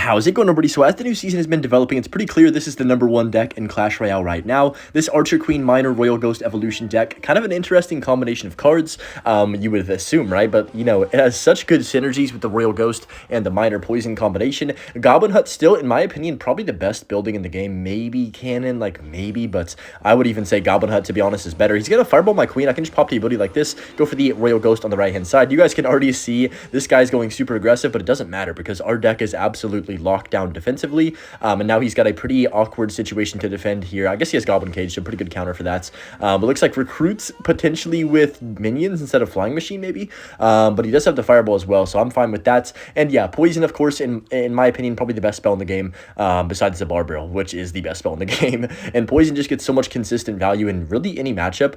How's it going, everybody? So as the new season has been developing, it's pretty clear this is the #1 deck in Clash Royale right now. This Archer Queen Miner Royal Ghost Evolution deck, kind of an interesting combination of cards, you would assume, right? But, you know, it has such good synergies with the Royal Ghost and the Miner Poison combination. Goblin Hut still, in my opinion, probably the best building in the game. Maybe Cannon, like maybe, but I would even say Goblin Hut, to be honest, is better. He's going to Fireball my Queen. I can just pop the ability like this, go for the Royal Ghost on the right-hand side. You guys can already see this guy's going super aggressive, but it doesn't matter because our deck is absolutely locked down defensively, and now he's got a pretty awkward situation to defend here. I guess he has Goblin Cage, so pretty good counter for that. But looks like Recruits potentially with minions instead of Flying Machine, maybe, but he does have the Fireball as well, so I'm fine with that. And yeah, Poison, of course, in my opinion, probably the best spell in the game, besides the Bar Barrel, which is the best spell in the game. And Poison just gets so much consistent value in really any matchup,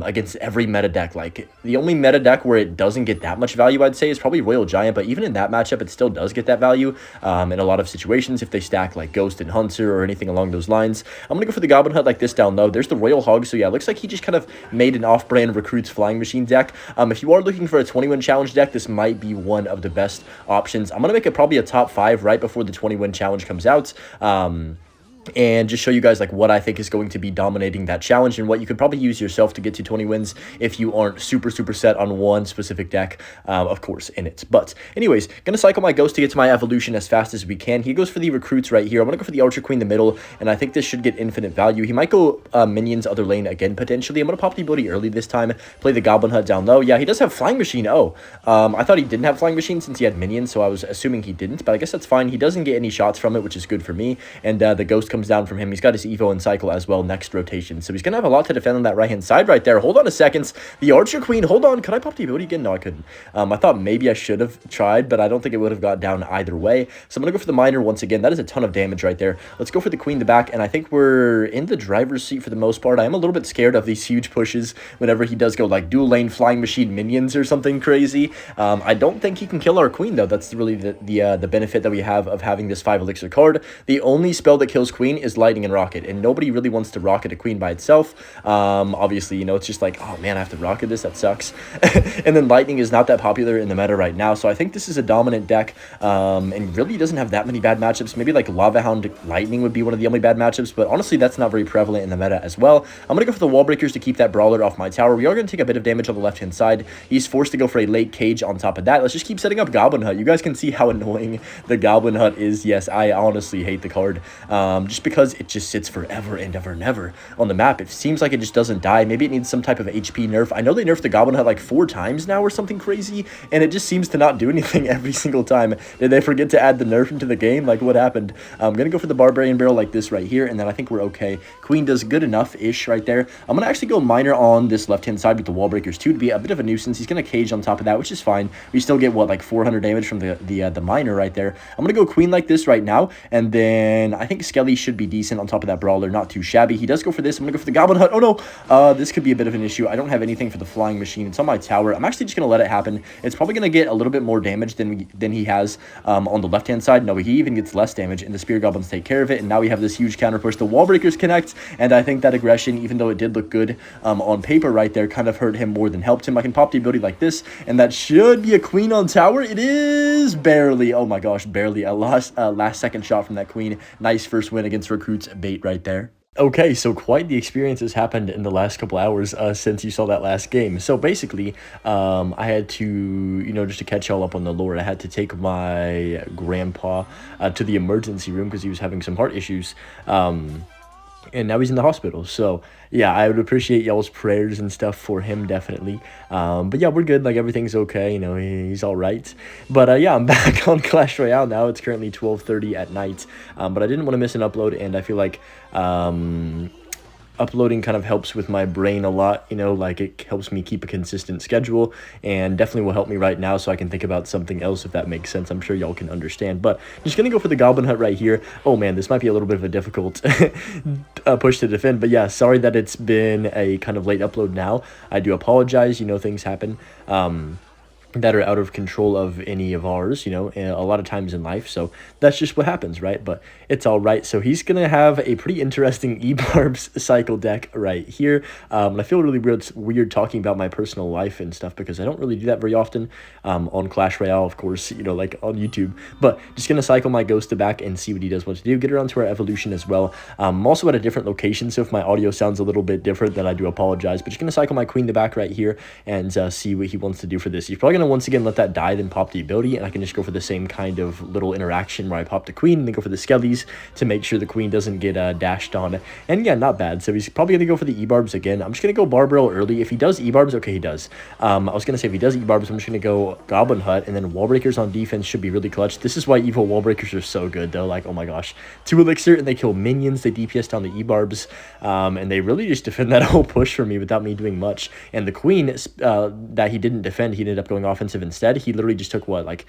against every meta deck. Like, the only meta deck where it doesn't get that much value, I'd say, is probably Royal Giant, but even in that matchup, it still does get that value. In a lot of situations, if they stack like Ghost and Hunter or anything along those lines. I'm gonna go for the Goblin Hut like this down low. There's the Royal Hog, so yeah, it looks like he just kind of made an off-brand Recruits Flying Machine deck. If you are looking for a 20-win challenge deck, this might be one of the best options. I'm gonna make it probably a top 5 right before the 20-win challenge comes out. And just show you guys like what I think is going to be dominating that challenge and what you could probably use yourself to get to 20 wins if you aren't super set on one specific deck, of course, in it. But anyways, gonna cycle my Ghost to get to my evolution as fast as we can. He goes for the Recruits right here. I'm gonna go for the Archer Queen in the middle, and I think this should get infinite value. He might go minions other lane again potentially. I'm gonna pop the ability early this time, play the Goblin Hut down low. Yeah, he does have Flying Machine. I thought he didn't have Flying Machine since he had minions, so I was assuming he didn't, but I guess that's fine. He doesn't get any shots from it, which is good for me, and the Ghost comes down from him. He's got his Evo and Cycle as well next rotation, so he's gonna have a lot to defend on that right-hand side right there. Hold on a second. The Archer Queen, hold on. Could I pop the ability again? No, I couldn't. I thought maybe I should have tried, but I don't think it would have got down either way. So I'm gonna go for the Miner once again. That is a ton of damage right there. Let's go for the Queen in the back, and I think we're in the driver's seat for the most part. I am a little bit scared of these huge pushes whenever he does go like dual lane Flying Machine minions or something crazy. I don't think he can kill our Queen, though. That's really the benefit that we have of having this 5 elixir card. The only spell that kills Queen is Lightning and Rocket, and nobody really wants to rocket a Queen by itself. Obviously, you know, it's just like, oh man, I have to rocket this, that sucks. And then Lightning is not that popular in the meta right now, so I think this is a dominant deck, and really doesn't have that many bad matchups. Maybe like Lava Hound Lightning would be one of the only bad matchups, but honestly, that's not very prevalent in the meta as well. I'm gonna go for the Wall Breakers to keep that Brawler off my tower. We are gonna take a bit of damage on the left-hand side. He's forced to go for a late Cage on top of that. Let's just keep setting up Goblin Hut. You guys can see how annoying the Goblin Hut is. Yes, I honestly hate the card, just because it just sits forever and ever and ever on the map. It seems like it just doesn't die. Maybe it needs some type of HP nerf. I know they nerfed the Goblin Hut like 4 times now or something crazy, and it just seems to not do anything every single time. Did they forget to add the nerf into the game? Like, what happened? I'm gonna go for the Barbarian Barrel like this right here, and then I think we're okay. Queen does good enough-ish right there. I'm gonna actually go Miner on this left-hand side with the Wall Breakers too to be a bit of a nuisance. He's gonna Cage on top of that, which is fine. We still get, what, like 400 damage from the Miner right there. I'm gonna go Queen like this right now, and then I think Skelly should be decent on top of that Brawler. Not too shabby. He does go for this. I'm gonna go for the Goblin Hut. Oh no, this could be a bit of an issue. I don't have anything for the Flying Machine. It's on my tower. I'm actually just gonna let it happen. It's probably gonna get a little bit more damage than he has on the left hand side. No, he even gets less damage, and the Spear Goblins take care of it. And now we have this huge counter push. The Wall Breakers connect, and I think that aggression, even though it did look good on paper right there, kind of hurt him more than helped him. I can pop the ability like this, and that should be a Queen on tower. It is barely. Oh my gosh, barely. A last second shot from that Queen. Nice first win against Recruits bait right there. Okay, so quite the experience has happened in the last couple hours since you saw that last game. So basically, I had to, you know, just to catch y'all up on the lore, I had to take my grandpa to the emergency room because he was having some heart issues. And now he's in the hospital. So yeah, I would appreciate y'all's prayers and stuff for him, definitely. But yeah, we're good. Like, everything's okay. You know, he's all right. But yeah, I'm back on Clash Royale now. It's currently 12:30 at night. But I didn't want to miss an upload, and I feel like uploading kind of helps with my brain a lot, you know, like it helps me keep a consistent schedule, and definitely will help me right now so I can think about something else, if that makes sense. I'm sure y'all can understand, but just gonna go for the Goblin Hut right here. Oh man, this might be a little bit of a difficult push to defend, but yeah, sorry that it's been a kind of late upload now. I do apologize, you know, things happen. that are out of control of any of ours, you know, a lot of times in life. So that's just what happens, right? But it's all right. So he's going to have a pretty interesting E-Barbs cycle deck right here. And I feel really weird talking about my personal life and stuff because I don't really do that very often on Clash Royale, of course, you know, like on YouTube. But just going to cycle my Ghost to back and see what he does want to do. Get around to our evolution as well. I'm also at a different location, so if my audio sounds a little bit different, then I do apologize. But just going to cycle my Queen to back right here and see what he wants to do for this. He's probably going to once again let that die, then pop the ability, and I can just go for the same kind of little interaction where I pop the queen and then go for the skellies to make sure the queen doesn't get dashed on. And yeah, not bad. So he's probably gonna go for the E-Barbs again. I'm just gonna go Barbell early. If he does E-Barbs, okay, he does. I was gonna say if he does E-Barbs, I'm just gonna go Goblin Hut, and then Wall Breakers on defense should be really clutch. This is why Evo Wall Breakers are so good though. Like, oh my gosh, 2 elixir and they kill minions, they DPS down the E-Barbs, and they really just defend that whole push for me without me doing much. And the queen that he didn't defend, he ended up going offensive instead. He literally just took what, like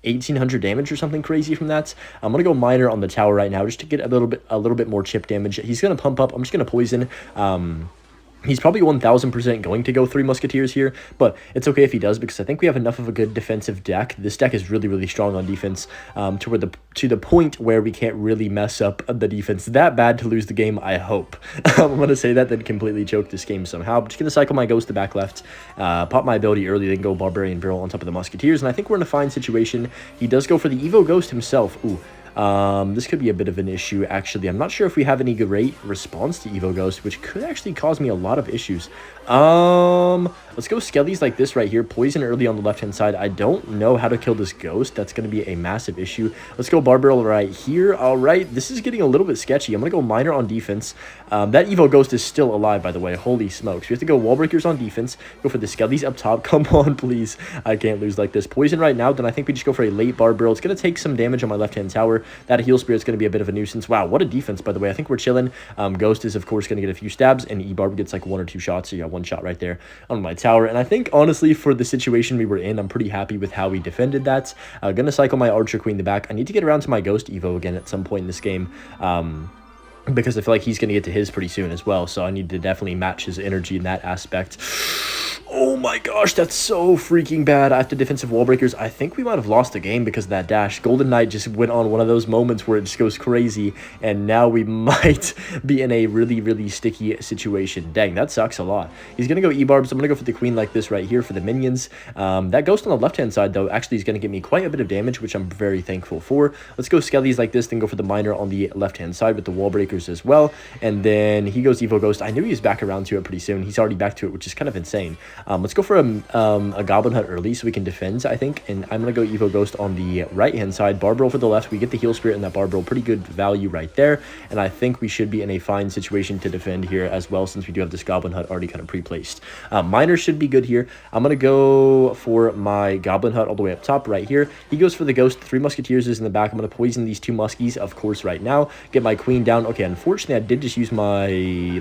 1800 damage or something crazy from that. I'm gonna go Miner on the tower right now just to get a little bit more chip damage. He's gonna pump up. I'm just gonna poison. He's probably 1000% going to go 3 Musketeers here, but it's okay if he does because I think we have enough of a good defensive deck. This deck is really strong on defense to the point where we can't really mess up the defense that bad to lose the game, I hope. I'm going to say that, then completely choke this game somehow. I'm just going to cycle my Ghost to back left, pop my ability early, then go Barbarian Barrel on top of the Musketeers, and I think we're in a fine situation. He does go for the Evo Ghost himself. Ooh. This could be a bit of an issue, actually. I'm not sure if we have any great response to Evo Ghost, which could actually cause me a lot of issues. Let's go Skellies like this right here. Poison early on the left-hand side. I don't know how to kill this Ghost. That's going to be a massive issue. Let's go Barbell right here. All right, this is getting a little bit sketchy. I'm going to go Miner on defense. That Evo Ghost is still alive, by the way. Holy smokes. We have to go Wall Breakers on defense. Go for the Skellies up top. Come on, please. I can't lose like this. Poison right now. Then I think we just go for a late Barbell. It's going to take some damage on my left-hand tower. That Heal Spirit's going to be a bit of a nuisance. Wow, what a defense, by the way. I think we're chilling. Ghost is, of course, going to get a few stabs, and E-Barb gets like 1 or 2 shots. So you got 1 shot right there on my tower. And I think, honestly, for the situation we were in, I'm pretty happy with how we defended that. Gonna cycle my Archer Queen to back. I need to get around to my Ghost Evo again at some point in this game. Because I feel like he's going to get to his pretty soon as well. So I need to definitely match his energy in that aspect. Oh my gosh, that's so freaking bad. After defensive wall breakers, I think we might have lost the game because of that dash. Golden Knight just went on one of those moments where it just goes crazy, and now we might be in a really sticky situation. Dang, that sucks a lot. He's going to go E-Barbs. I'm going to go for the queen like this right here for the minions. That Ghost on the left-hand side, though, actually is going to give me quite a bit of damage, which I'm very thankful for. Let's go Skellies like this, then go for the Miner on the left-hand side with the wall breakers as well. And then he goes Evo Ghost. I knew he was back around to it pretty soon. He's already back to it, which is kind of insane. Let's go for a Goblin Hut early so we can defend, I think. And I'm going to go Evo Ghost on the right-hand side. Barbell for the left. We get the Heal Spirit and that Barbell. Pretty good value right there. And I think we should be in a fine situation to defend here as well, since we do have this Goblin Hut already kind of pre-placed. Miner should be good here. I'm going to go for my Goblin Hut all the way up top right here. He goes for the Ghost. 3 Musketeers is in the back. I'm going to poison these 2 Muskies, of course, right now. Get my Queen down. Okay, unfortunately, I did just use my,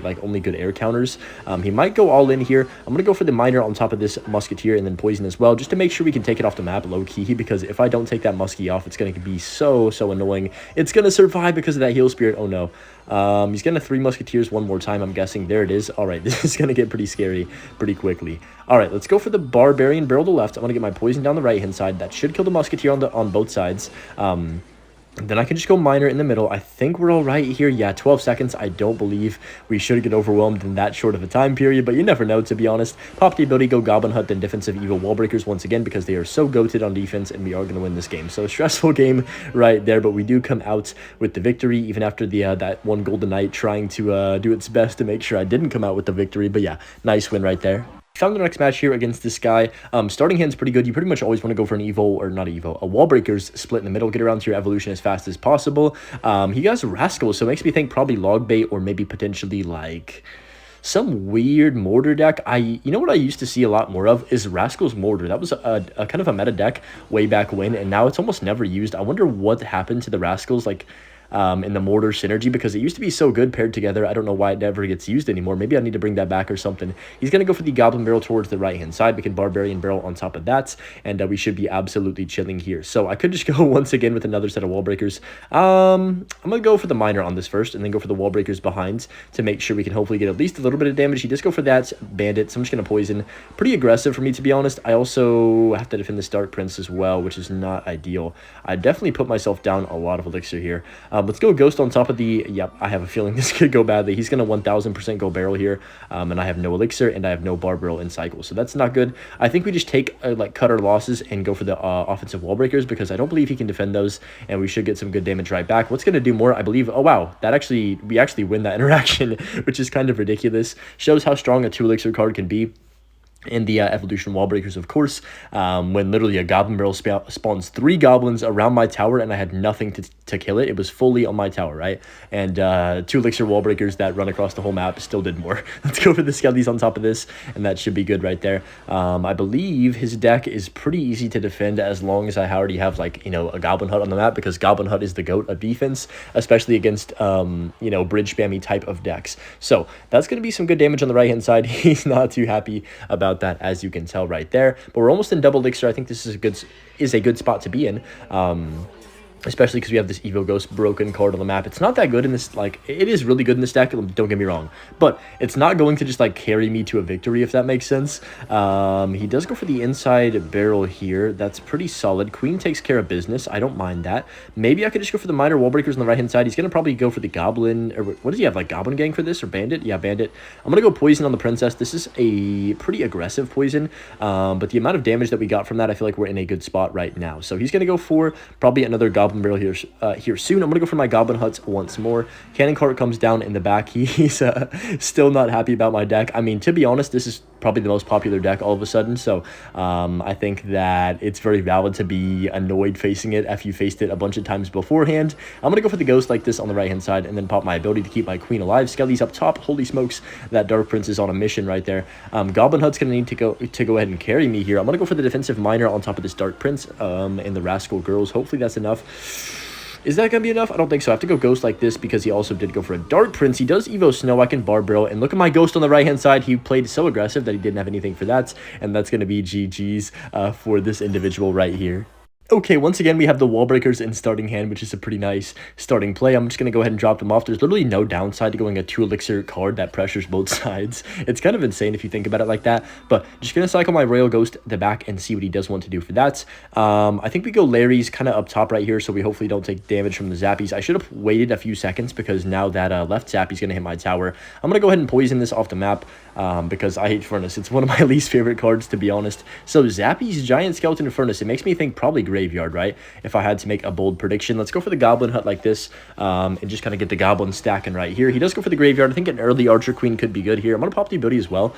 like, only good air counters. He might go all in here. I'm going to go for the Miner on top of this Musketeer and then poison as well, just to make sure we can take it off the map low-key, because if I don't take that Muskie off, it's going to be so annoying. It's going to survive because of that Heal Spirit. Oh, no. He's going to 3 Musketeers one more time, I'm guessing. There it is. All right, this is going to get pretty scary pretty quickly. All right, let's go for the Barbarian Barrel to the left. I'm going to get my poison down the right-hand side. That should kill the Musketeer on both sides. Then I can just go Miner in the middle. I think we're all right here. Yeah, 12 seconds. I don't believe we should get overwhelmed in that short of a time period, but you never know, to be honest. Pop the ability, go Goblin Hut, then defensive Evil Wall Breakers once again, because they are so goated on defense, and we are going to win this game. So, stressful game right there, but we do come out with the victory, even after the that one Golden Knight trying to do its best to make sure I didn't come out with the victory. But yeah, nice win right there. Found the next match here against this guy. Starting hand's pretty good. You pretty much always want to go for an Evo, or not Evo, a Wall Breakers split in the middle. Get around to your evolution as fast as possible. He has Rascals, so it makes me think probably Log Bait, or maybe potentially like some weird mortar deck. You know what I used to see a lot more of is Rascal's Mortar. That was a kind of a meta deck way back when, and now it's almost never used. I wonder what happened to the Rascals. Like, in the mortar synergy, because it used to be so good paired together. I don't know why it never gets used anymore. Maybe I need to bring that back or something. He's going to go for the Goblin Barrel towards the right-hand side. We can Barbarian Barrel on top of that, and we should be absolutely chilling here. So I could just go once again with another set of wall breakers. I'm going to go for the Miner on this first, and then go for the wall breakers behind to make sure we can hopefully get at least a little bit of damage. He does go for that Bandit, so I'm just going to poison. Pretty aggressive for me, to be honest. I also have to defend this Dark Prince as well, which is not ideal. I definitely put myself down a lot of elixir here. Let's go Ghost on top of the... Yep, I have a feeling this could go badly. He's going to 1000% go Barrel here, and I have no elixir, and I have no Barb Barrel in cycle, so that's not good. I think we just take, like, cut our losses and go for the offensive wall breakers, because I don't believe he can defend those, and we should get some good damage right back. What's going to do more, I believe... Oh, wow, that actually... We actually win that interaction, which is kind of ridiculous. Shows how strong a 2 elixir card can be. And the evolution wall breakers, of course, when literally a Goblin Barrel spawns 3 goblins around my tower, and I had nothing to kill it. It was fully on my tower, right? And 2 elixir wall breakers that run across the whole map still did more. Let's go for the skellies on top of this, and that should be good right there. I believe his deck is pretty easy to defend as long as I already have, like, you know, a Goblin Hut on the map, because Goblin Hut is the GOAT of defense, especially against, you know, bridge spammy type of decks. So that's going to be some good damage on the right-hand side. He's not too happy about that, as you can tell right there, but we're almost in double elixir. I think this is a good spot to be in, especially because we have this Evo Ghost broken card on the map. It's not that good in this, like, it is really good in this deck, don't get me wrong, but it's not going to just, like, carry me to a victory, if that makes sense. He does go for the inside barrel here. That's pretty solid. Queen takes care of business. I don't mind that. Maybe I could just go for the Miner wall breakers on the right-hand side. He's going to probably go for the Goblin, or what does he have, like, Goblin Gang for this, or Bandit? Yeah, Bandit. I'm going to go Poison on the Princess. This is a pretty aggressive Poison, but the amount of damage that we got from that, I feel like we're in a good spot right now. So he's going to go for probably another Goblin Barrel here soon. I'm gonna go for my Goblin Huts once more. Cannon Cart comes down in the back. He's still not happy about my deck. I mean, to be honest, this is probably the most popular deck all of a sudden, so I think that it's very valid to be annoyed facing it if you faced it a bunch of times beforehand. I'm gonna go for the Ghost like this on the right hand side, and then pop my ability to keep my Queen alive. Skelly's up top. Holy smokes, that Dark Prince is on a mission right there. Goblin Hut's gonna need to go ahead and carry me here. I'm gonna go for the defensive Miner on top of this Dark Prince and the Rascal Girls. Hopefully that's enough. Is that going to be enough? I don't think so. I have to go Ghost like this because he also did go for a Dark Prince. He does Evo Snow. I can Barb Barrel. And look at my Ghost on the right-hand side. He played so aggressive that he didn't have anything for that. And that's going to be GG's for this individual right here. Okay, once again, we have the wall breakers in starting hand, which is a pretty nice starting play. I'm just going to go ahead and drop them off. There's literally no downside to going a 2 elixir card that pressures both sides. It's kind of insane if you think about it like that, but just going to cycle my Royal Ghost at the back and see what he does want to do for that. I think we go Larry's kind of up top right here, so we hopefully don't take damage from the Zappies. I should have waited a few seconds because now that left Zappy's going to hit my tower. I'm going to go ahead and poison this off the map because I hate Furnace. It's one of my least favorite cards, to be honest. So Zappy's Giant Skeleton Furnace, it makes me think probably Graveyard, right? If I had to make a bold prediction. Let's go for the Goblin Hut like this and just kind of get the Goblin stacking right here. He does go for the Graveyard. I think an early Archer Queen could be good here. I'm going to pop the ability as well.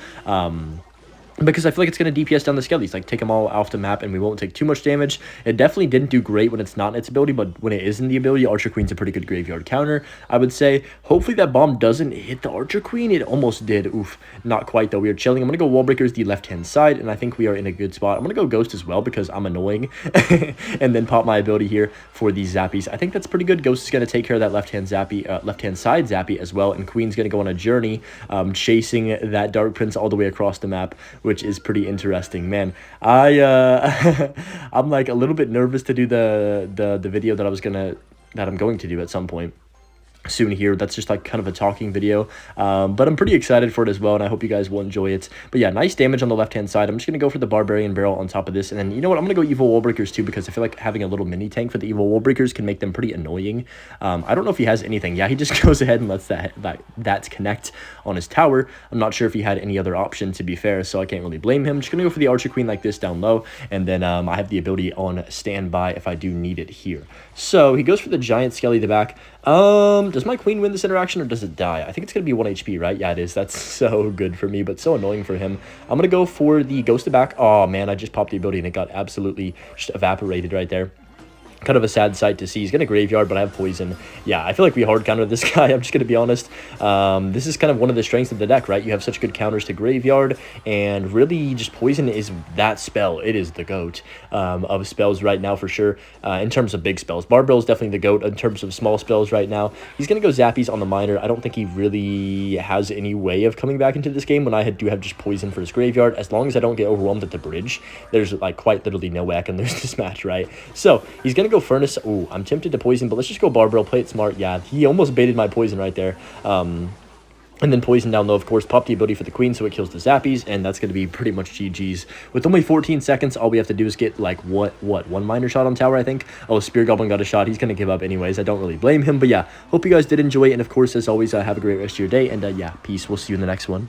Because I feel like it's going to DPS down the Skellies, like take them all off the map and we won't take too much damage. It definitely didn't do great when it's not in its ability, but when it is in the ability, Archer Queen's a pretty good graveyard counter, I would say. Hopefully that bomb doesn't hit the Archer Queen. It almost did. Oof, not quite though. We are chilling. I'm going to go Wall Breakers the left-hand side, and I think we are in a good spot. I'm going to go Ghost as well because I'm annoying, and then pop my ability here for these Zappies. I think that's pretty good. Ghost is going to take care of that left-hand Zappy, left-hand side Zappy as well, and Queen's going to go on a journey chasing that Dark Prince all the way across the map, which is pretty interesting, man. I'm like a little bit nervous to do the video that I'm going to do at some point soon here. That's just like kind of a talking video, but I'm pretty excited for it as well, and I hope you guys will enjoy it. But yeah, nice damage on the left hand side. I'm just gonna go for the Barbarian Barrel on top of this, and then you know what, I'm gonna go Evil Wall Breakers too, because I feel like having a little mini tank for the Evil Wall Breakers can make them pretty annoying. I don't know if he has anything. Yeah, he just goes ahead and lets that connect on his tower. I'm not sure if he had any other option, to be fair, so I can't really blame him. Just gonna go for the Archer Queen like this down low, and then I have the ability on standby if I do need it here. So he goes for the Giant Skelly at the back. Does my Queen win this interaction or does it die? I think it's gonna be 1 HP, right? Yeah, it is. That's so good for me, but so annoying for him. I'm gonna go for the Ghost back. Oh man, I just popped the ability and it got absolutely just evaporated right there. kind of a sad sight to see. He's going to graveyard, but I have poison. Yeah, I feel like we hard countered this guy. I'm just going to be honest. This is kind of one of the strengths of the deck, right? You have such good counters to graveyard, and really just poison is that spell. It is the GOAT of spells right now for sure, in terms of big spells. Barbell is definitely the GOAT in terms of small spells right now. He's going to go Zappies on the Miner. I don't think he really has any way of coming back into this game when I do have just poison for his graveyard. As long as I don't get overwhelmed at the bridge, there's like quite literally no way I can lose this match, right? So he's going to go Furnace. Ooh, I'm tempted to poison, but let's just go Barbell, play it smart. Yeah, he almost baited my poison right there. And then poison down low, of course, pop the ability for the queen so it kills the Zappies, and that's going to be pretty much GG's. With only 14 seconds, all we have to do is get, like, one Miner shot on tower, I think? Oh, Spear Goblin got a shot. He's going to give up anyways. I don't really blame him, but yeah, hope you guys did enjoy it, and of course, as always, have a great rest of your day, and yeah, peace. We'll see you in the next one.